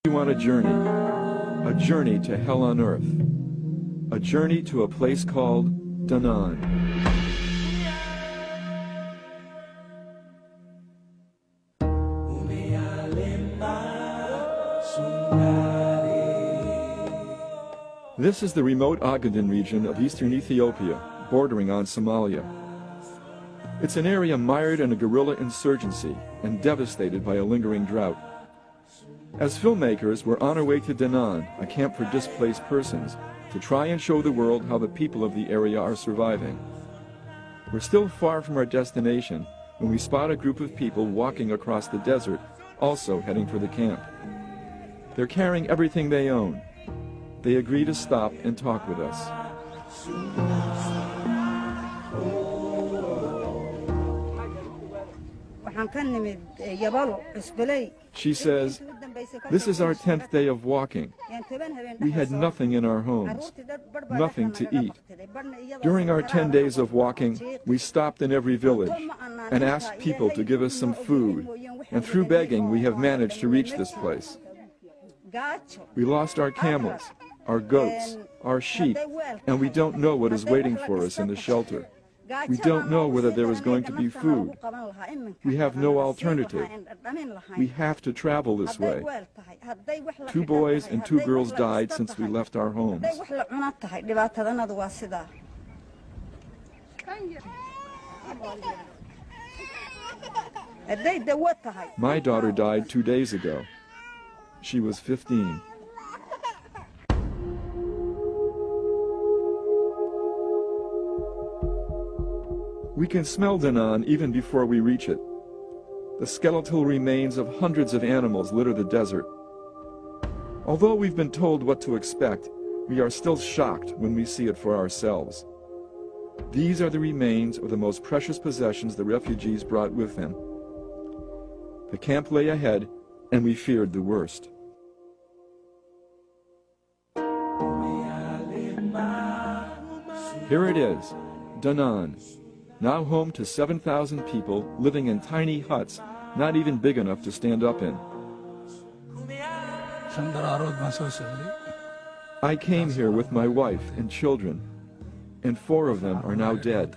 You on a journey to hell on earth, a journey to a place called Dhanan. This is the remote Ogaden region of eastern Ethiopia, bordering on Somalia. It's an area mired in a guerrilla insurgency and devastated by a lingering drought. As filmmakers, we're on our way to Dhanan, a camp for displaced persons, to try and show the world how the people of the area are surviving. We're still far from our destination when we spot a group of people walking across the desert, also heading for the camp. They're carrying everything they own. They agree to stop and talk with us. She says, "This is our 10th day of walking. We had nothing in our homes, nothing to eat. During our 10 days of walking, we stopped in every village and asked people to give us some food, and through begging we have managed to reach this place. We lost our camels, our goats, our sheep, and we don't know what is waiting for us in the shelter. We don't know whether there is going to be food. We have no alternative. We have to travel this way. 2 boys and 2 girls died since we left our homes." My daughter died 2 days ago. She was 15. We can smell Dhanan even before we reach it. The skeletal remains of hundreds of animals litter the desert. Although we've been told what to expect, we are still shocked when we see it for ourselves. These are the remains of the most precious possessions the refugees brought with them. The camp lay ahead, and we feared the worst. Here it is, Dhanan. Now home to 7,000 people living in tiny huts, not even big enough to stand up in. I came here with my wife and children, and 4 of them are now dead.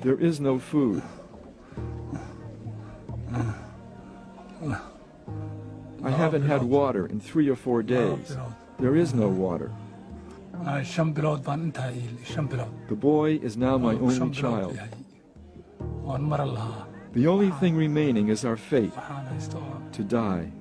There is no food. I haven't had water in 3 or 4 days. There is no water. The boy is now my only child. The only thing remaining is our fate, to die.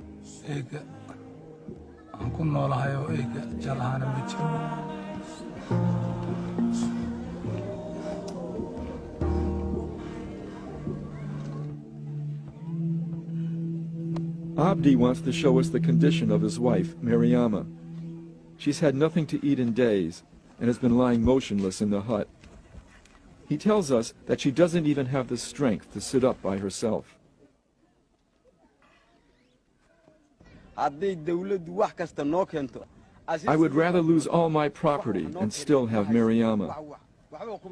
Abdi wants to show us the condition of his wife, Mariama. She's had nothing to eat in days and has been lying motionless in the hut. He tells us that she doesn't even have the strength to sit up by herself. I would rather lose all my property and still have Mariama.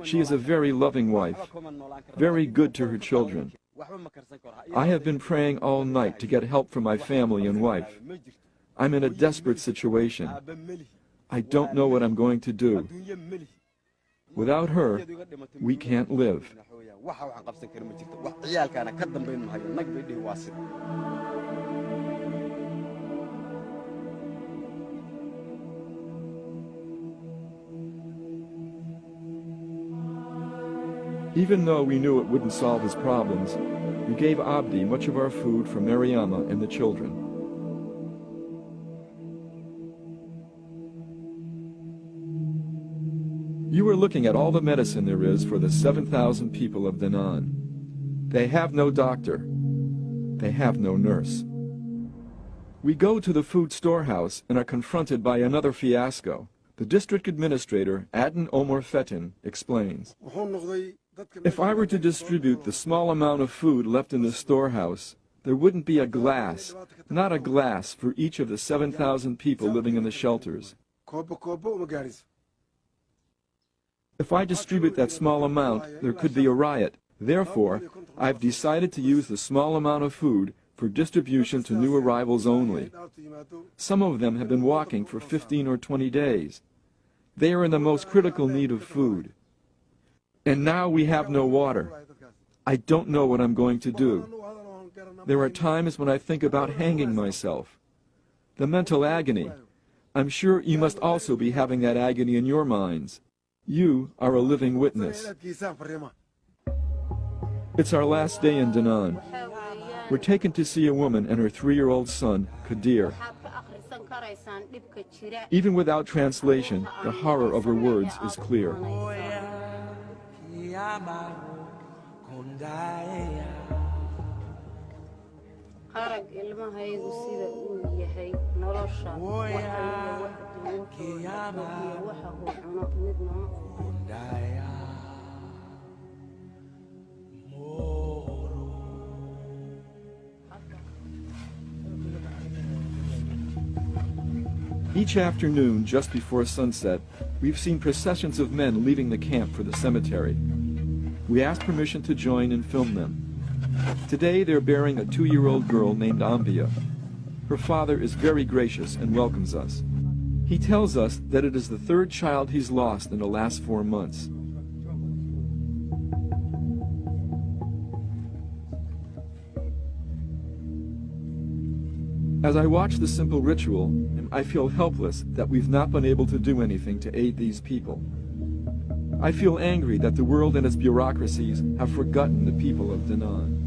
She is a very loving wife, very good to her children. I have been praying all night to get help from my family and wife. I'm in a desperate situation. I don't know what I'm going to do. Without her, we can't live. Even though we knew it wouldn't solve his problems, we gave Abdi much of our food for Mariama and the children. You are looking at all the medicine there is for the 7,000 people of Dhanan. They have no doctor. They have no nurse. We go to the food storehouse and are confronted by another fiasco. The district administrator, Adnan Omar Fetin, explains. If I were to distribute the small amount of food left in the storehouse, there wouldn't be a glass, not a glass, for each of the 7,000 people living in the shelters. If I distribute that small amount, there could be a riot. Therefore, I've decided to use the small amount of food for distribution to new arrivals only. Some of them have been walking for 15 or 20 days. They are in the most critical need of food. And now we have no water. I don't know what I'm going to do. There are times when I think about hanging myself. The mental agony. I'm sure you must also be having that agony in your minds. You are a living witness. It's our last day in Dhanan. We're taken to see a woman and her 3-year-old son, Kadir. Even without translation, the horror of her words is clear. Each afternoon, just before sunset, we've seen processions of men leaving the camp for the cemetery. We asked permission to join and film them. Today they're bearing a 2-year-old girl named Ambia. Her father is very gracious and welcomes us. He tells us that it is the 3rd child he's lost in the last 4 months. As I watch the simple ritual, I feel helpless that we've not been able to do anything to aid these people. I feel angry that the world and its bureaucracies have forgotten the people of Dhanan.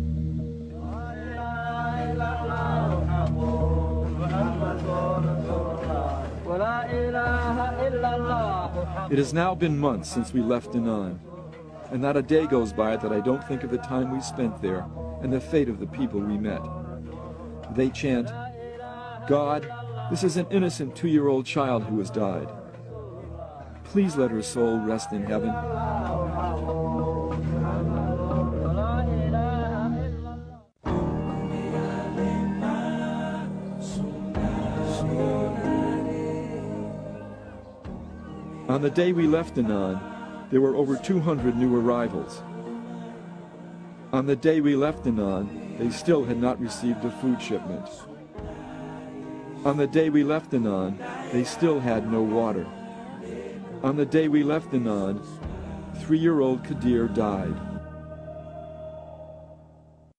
It has now been months since we left Dhanan, and not a day goes by that I don't think of the time we spent there and the fate of the people we met. They chant, "God, this is an innocent 2-year-old child who has died. Please let her soul rest in heaven." On the day we left Dhanan, there were over 200 new arrivals. On the day we left Dhanan, they still had not received a food shipment. On the day we left Dhanan, they still had no water. On the day we left Dhanan, 3-year-old Kadir died.